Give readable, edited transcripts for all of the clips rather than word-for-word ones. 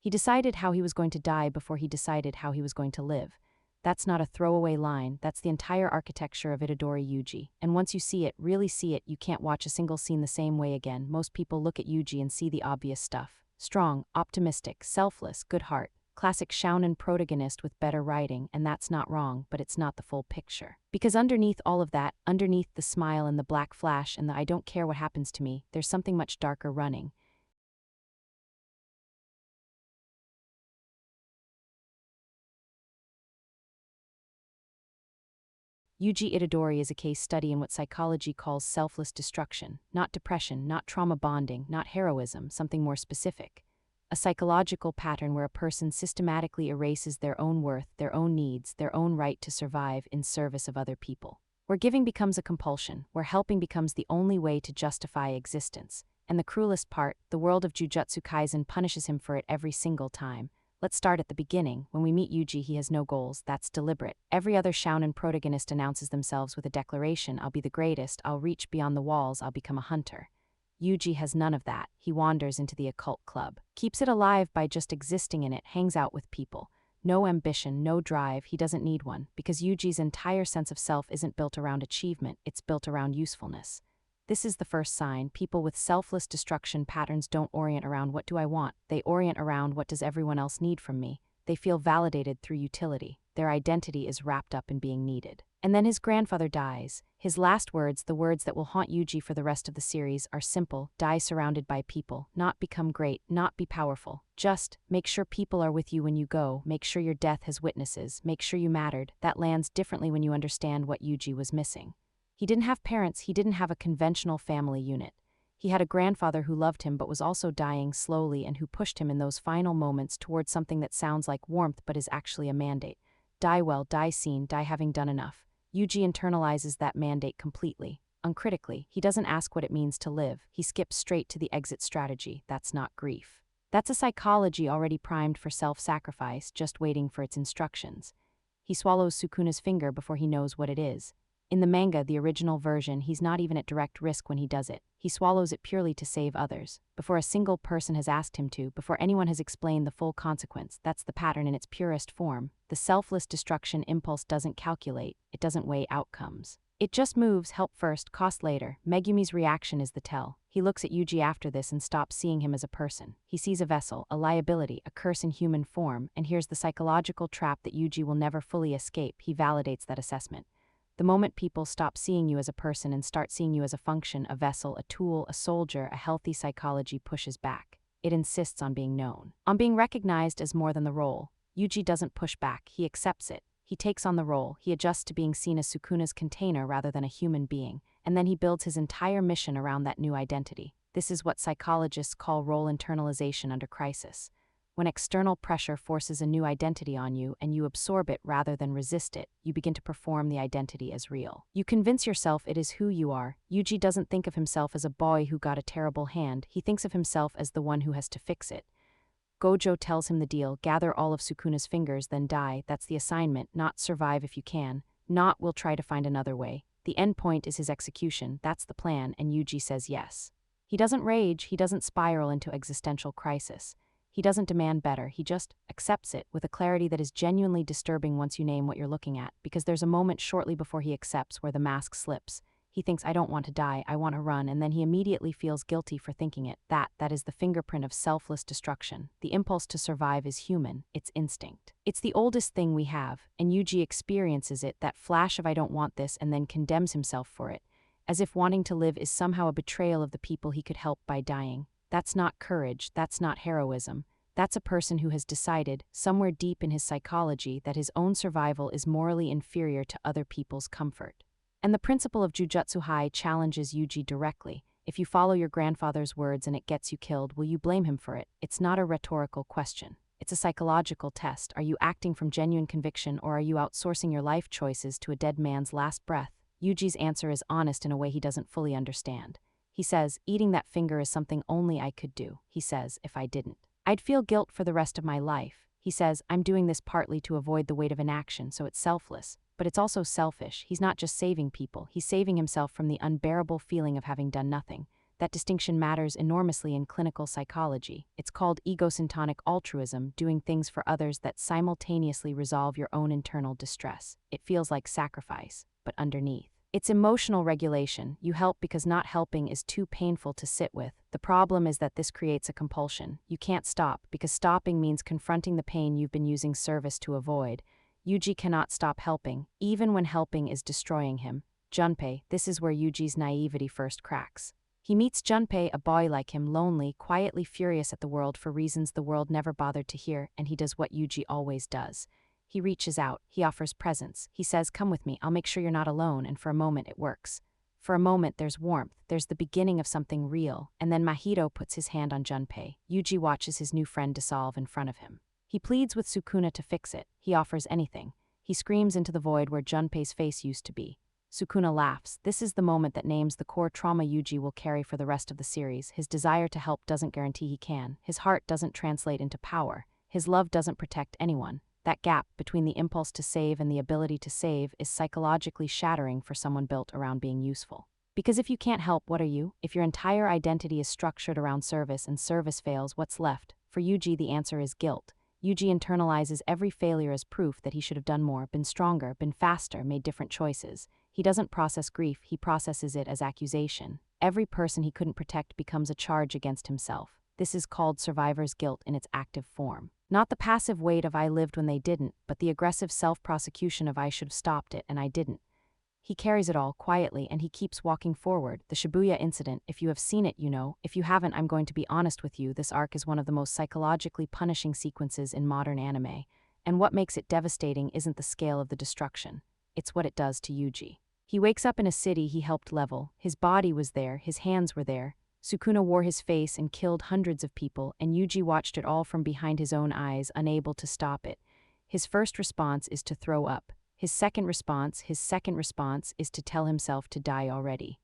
He decided how he was going to die before he decided how he was going to live. That's not a throwaway line, that's the entire architecture of Itadori Yuji. And once you see it, really see it, you can't watch a single scene the same way again. Most people look at Yuji and see the obvious stuff. Strong, optimistic, selfless, good heart. Classic shounen protagonist with better writing, and that's not wrong, but it's not the full picture. Because underneath all of that, underneath the smile and the black flash and the I don't care what happens to me, there's something much darker running. Yuji Itadori is a case study in what psychology calls selfless destruction, not depression, not trauma bonding, not heroism, something more specific. A psychological pattern where a person systematically erases their own worth, their own needs, their own right to survive in service of other people. Where giving becomes a compulsion, where helping becomes the only way to justify existence. And the cruelest part, the world of Jujutsu Kaisen punishes him for it every single time. Let's start at the beginning. When we meet Yuji, he has no goals. That's deliberate. Every other shounen protagonist announces themselves with a declaration, I'll be the greatest, I'll reach beyond the walls, I'll become a hunter. Yuji has none of that. He wanders into the occult club, keeps it alive by just existing in it, hangs out with people. No ambition, no drive, he doesn't need one, because Yuji's entire sense of self isn't built around achievement, it's built around usefulness. This is the first sign. People with selfless destruction patterns don't orient around what do I want, they orient around what does everyone else need from me. They feel validated through utility. Their identity is wrapped up in being needed. And then his grandfather dies. His last words, the words that will haunt Yuji for the rest of the series, are simple: die surrounded by people, not become great, not be powerful. Just make sure people are with you when you go, make sure your death has witnesses, make sure you mattered. That lands differently when you understand what Yuji was missing. He didn't have parents, he didn't have a conventional family unit. He had a grandfather who loved him but was also dying slowly and who pushed him in those final moments towards something that sounds like warmth but is actually a mandate. Die well, die seen, die having done enough. Yuji internalizes that mandate completely. Uncritically, he doesn't ask what it means to live, he skips straight to the exit strategy. That's not grief. That's a psychology already primed for self-sacrifice, just waiting for its instructions. He swallows Sukuna's finger before he knows what it is. In the manga, the original version, he's not even at direct risk when he does it. He swallows it purely to save others, before a single person has asked him to, before anyone has explained the full consequence. That's the pattern in its purest form. The selfless destruction impulse doesn't calculate, it doesn't weigh outcomes. It just moves, help first, cost later. Megumi's reaction is the tell. He looks at Yuji after this and stops seeing him as a person. He sees a vessel, a liability, a curse in human form, and here's the psychological trap that Yuji will never fully escape. He validates that assessment. The moment people stop seeing you as a person and start seeing you as a function, a vessel, a tool, a soldier, a healthy psychology pushes back. It insists on being known, on being recognized as more than the role. Yuji doesn't push back, he accepts it. He takes on the role, he adjusts to being seen as Sukuna's container rather than a human being, and then he builds his entire mission around that new identity. This is what psychologists call role internalization under crisis. When external pressure forces a new identity on you and you absorb it rather than resist it, you begin to perform the identity as real. You convince yourself it is who you are. Yuji doesn't think of himself as a boy who got a terrible hand, he thinks of himself as the one who has to fix it. Gojo tells him the deal: gather all of Sukuna's fingers, then die. That's the assignment, not survive if you can, not we'll try to find another way. The end point is his execution, that's the plan, and Yuji says yes. He doesn't rage, he doesn't spiral into existential crisis. He doesn't demand better, he just accepts it with a clarity that is genuinely disturbing once you name what you're looking at, because there's a moment shortly before he accepts where the mask slips. He thinks, I don't want to die, I want to run, and then he immediately feels guilty for thinking it. That is the fingerprint of selfless destruction. The impulse to survive is human, it's instinct. It's the oldest thing we have, and Yuji experiences it, that flash of I don't want this, and then condemns himself for it, as if wanting to live is somehow a betrayal of the people he could help by dying. That's not courage, that's not heroism. That's a person who has decided, somewhere deep in his psychology, that his own survival is morally inferior to other people's comfort. And the principle of Jujutsu High challenges Yuji directly. If you follow your grandfather's words and it gets you killed, will you blame him for it? It's not a rhetorical question. It's a psychological test. Are you acting from genuine conviction, or are you outsourcing your life choices to a dead man's last breath? Yuji's answer is honest in a way he doesn't fully understand. He says, eating that finger is something only I could do. He says, if I didn't, I'd feel guilt for the rest of my life. He says, I'm doing this partly to avoid the weight of inaction, so it's selfless, but it's also selfish. He's not just saving people, he's saving himself from the unbearable feeling of having done nothing. That distinction matters enormously in clinical psychology. It's called egosyntonic altruism, doing things for others that simultaneously resolve your own internal distress. It feels like sacrifice, but underneath. It's emotional regulation. You help because not helping is too painful to sit with. The problem is that this creates a compulsion. You can't stop, because stopping means confronting the pain you've been using service to avoid. Yuji cannot stop helping, even when helping is destroying him. Junpei, this is where Yuji's naivety first cracks. He meets Junpei, a boy like him, lonely, quietly furious at the world for reasons the world never bothered to hear, and he does what Yuji always does. He reaches out, he offers presents, he says, "Come with me, I'll make sure you're not alone," and for a moment it works. For a moment there's warmth, there's the beginning of something real, and then Mahito puts his hand on Junpei. Yuji watches his new friend dissolve in front of him. He pleads with Sukuna to fix it, he offers anything. He screams into the void where Junpei's face used to be. Sukuna laughs. This is the moment that names the core trauma Yuji will carry for the rest of the series. His desire to help doesn't guarantee he can. His heart doesn't translate into power. His love doesn't protect anyone. That gap between the impulse to save and the ability to save is psychologically shattering for someone built around being useful. Because if you can't help, what are you? If your entire identity is structured around service and service fails, what's left? For Yuji, the answer is guilt. Yuji internalizes every failure as proof that he should have done more, been stronger, been faster, made different choices. He doesn't process grief, he processes it as accusation. Every person he couldn't protect becomes a charge against himself. This is called survivor's guilt in its active form. Not the passive weight of "I lived when they didn't," but the aggressive self-prosecution of "I should have stopped it and I didn't." He carries it all quietly and he keeps walking forward. The Shibuya Incident, if you have seen it, you know. If you haven't, I'm going to be honest with you, this arc is one of the most psychologically punishing sequences in modern anime. And what makes it devastating isn't the scale of the destruction. It's what it does to Yuji. He wakes up in a city he helped level. His body was there, his hands were there. Sukuna wore his face and killed hundreds of people, and Yuji watched it all from behind his own eyes, unable to stop it. His first response is to throw up. His second response is to tell himself to die already.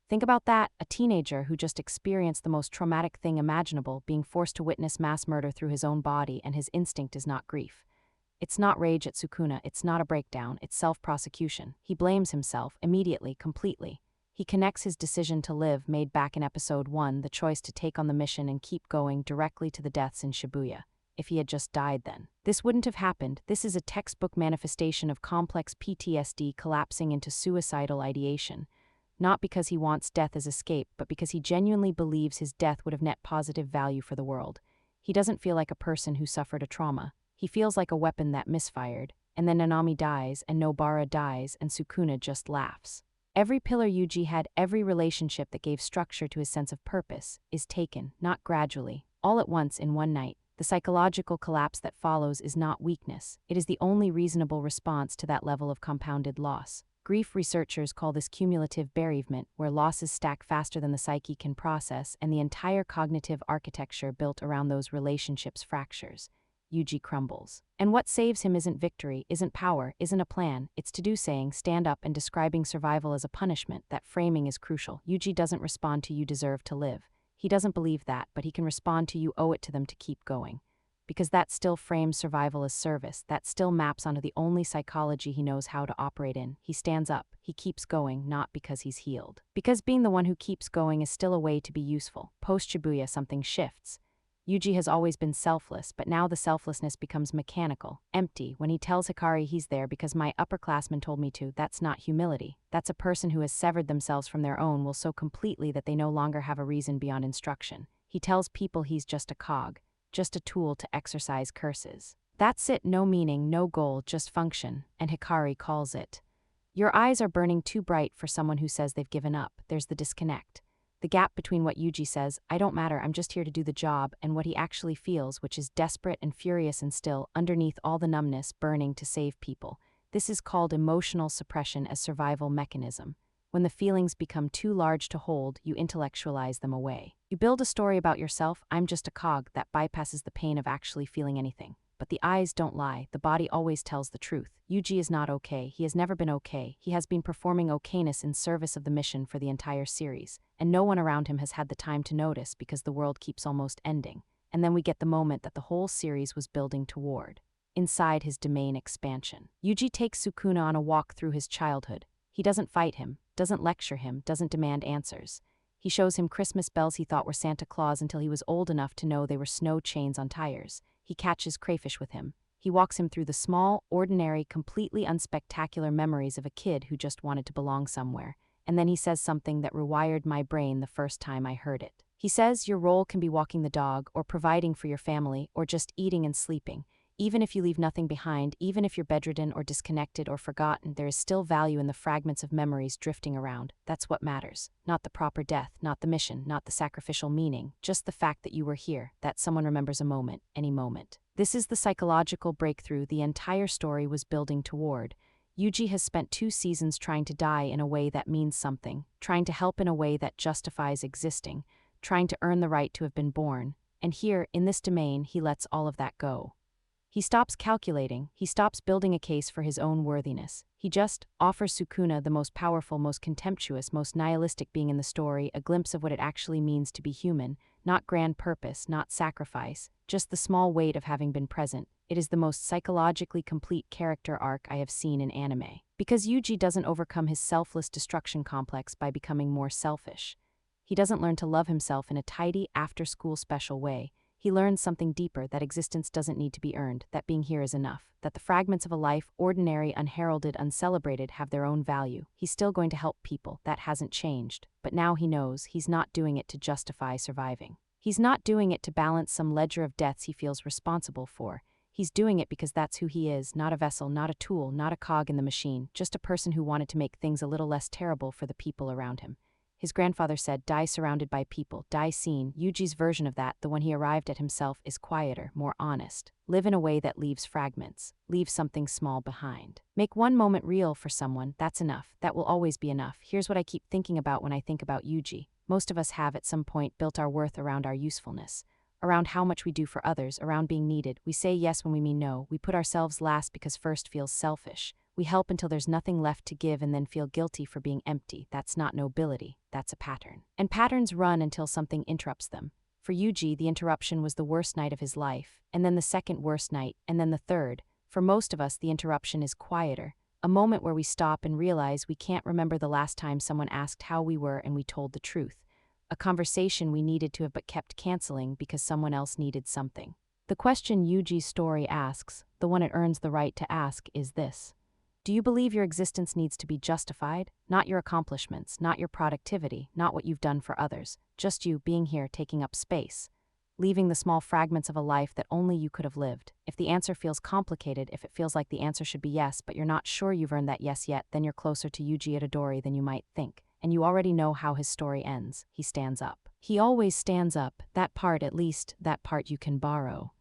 Think about that, a teenager who just experienced the most traumatic thing imaginable, being forced to witness mass murder through his own body, and his instinct is not grief. It's not rage at Sukuna, it's not a breakdown, it's self-prosecution. He blames himself, immediately, completely. He connects his decision to live, made back in episode 1, the choice to take on the mission and keep going, directly to the deaths in Shibuya. If he had just died then, this wouldn't have happened. This is a textbook manifestation of complex PTSD collapsing into suicidal ideation. Not because he wants death as escape, but because he genuinely believes his death would have net positive value for the world. He doesn't feel like a person who suffered a trauma. He feels like a weapon that misfired, and then Nanami dies, and Nobara dies, and Sukuna just laughs. Every pillar Yuji had, every relationship that gave structure to his sense of purpose, is taken, not gradually, all at once in one night. The psychological collapse that follows is not weakness. It is the only reasonable response to that level of compounded loss. Grief researchers call this cumulative bereavement, where losses stack faster than the psyche can process, and the entire cognitive architecture built around those relationships fractures. Yuji crumbles. And what saves him isn't victory, isn't power, isn't a plan. It's to-do saying, stand up, and describing survival as a punishment. That framing is crucial. Yuji doesn't respond to "you deserve to live." He doesn't believe that, but he can respond to "you owe it to them to keep going." Because that still frames survival as service, that still maps onto the only psychology he knows how to operate in. He stands up, he keeps going, not because he's healed. Because being the one who keeps going is still a way to be useful. Post-Shibuya, something shifts. Yuji has always been selfless, but now the selflessness becomes mechanical, empty. When he tells Hikari he's there because my upperclassmen told me to, that's not humility. That's a person who has severed themselves from their own will so completely that they no longer have a reason beyond instruction. He tells people he's just a cog, just a tool to exercise curses. That's it, no meaning, no goal, just function, and Hikari calls it. Your eyes are burning too bright for someone who says they've given up. There's the disconnect. The gap between what Yuji says, "I don't matter, I'm just here to do the job," and what he actually feels, which is desperate and furious and still, underneath all the numbness, burning to save people. This is called emotional suppression as survival mechanism. When the feelings become too large to hold, you intellectualize them away. You build a story about yourself, "I'm just a cog," that bypasses the pain of actually feeling anything. But the eyes don't lie, the body always tells the truth. Yuji is not okay, he has never been okay, he has been performing okayness in service of the mission for the entire series, and no one around him has had the time to notice because the world keeps almost ending. And then we get the moment that the whole series was building toward. Inside his domain expansion. Yuji takes Sukuna on a walk through his childhood. He doesn't fight him, doesn't lecture him, doesn't demand answers. He shows him Christmas bells he thought were Santa Claus until he was old enough to know they were snow chains on tires. He catches crayfish with him. He walks him through the small, ordinary, completely unspectacular memories of a kid who just wanted to belong somewhere. And then he says something that rewired my brain the first time I heard it. He says your role can be walking the dog, or providing for your family, or just eating and sleeping. Even if you leave nothing behind, even if you're bedridden or disconnected or forgotten, there is still value in the fragments of memories drifting around. That's what matters. Not the proper death, not the mission, not the sacrificial meaning, just the fact that you were here, that someone remembers a moment, any moment. This is the psychological breakthrough the entire story was building toward. Yuji has spent 2 seasons trying to die in a way that means something, trying to help in a way that justifies existing, trying to earn the right to have been born, and here, in this domain, he lets all of that go. He stops calculating, he stops building a case for his own worthiness. He just offers Sukuna, the most powerful, most contemptuous, most nihilistic being in the story, a glimpse of what it actually means to be human, not grand purpose, not sacrifice, just the small weight of having been present. It is the most psychologically complete character arc I have seen in anime. Because Yuji doesn't overcome his selfless destruction complex by becoming more selfish. He doesn't learn to love himself in a tidy, after-school special way. He learns something deeper, that existence doesn't need to be earned, that being here is enough, that the fragments of a life, ordinary, unheralded, uncelebrated, have their own value. He's still going to help people, that hasn't changed, but now he knows he's not doing it to justify surviving. He's not doing it to balance some ledger of debts he feels responsible for. He's doing it because that's who he is, not a vessel, not a tool, not a cog in the machine, just a person who wanted to make things a little less terrible for the people around him. His grandfather said, die surrounded by people, die seen. Yuji's version of that, the one he arrived at himself, is quieter, more honest. Live in a way that leaves fragments. Leave something small behind. Make one moment real for someone, that's enough. That will always be enough. Here's what I keep thinking about when I think about Yuji. Most of us have at some point built our worth around our usefulness, around how much we do for others, around being needed. We say yes when we mean no. We put ourselves last because first feels selfish. We help until there's nothing left to give and then feel guilty for being empty. That's not nobility, that's a pattern. And patterns run until something interrupts them. For Yuji, the interruption was the worst night of his life, and then the second worst night, and then the third. For most of us, the interruption is quieter. A moment where we stop and realize we can't remember the last time someone asked how we were and we told the truth. A conversation we needed to have but kept canceling because someone else needed something. The question Yuji's story asks, the one it earns the right to ask, is this. Do you believe your existence needs to be justified? Not your accomplishments, not your productivity, not what you've done for others, just you being here taking up space, leaving the small fragments of a life that only you could have lived. If the answer feels complicated, if it feels like the answer should be yes, but you're not sure you've earned that yes yet, then you're closer to Yuji Itadori than you might think. And you already know how his story ends. He stands up. He always stands up. That part, at least, that part you can borrow.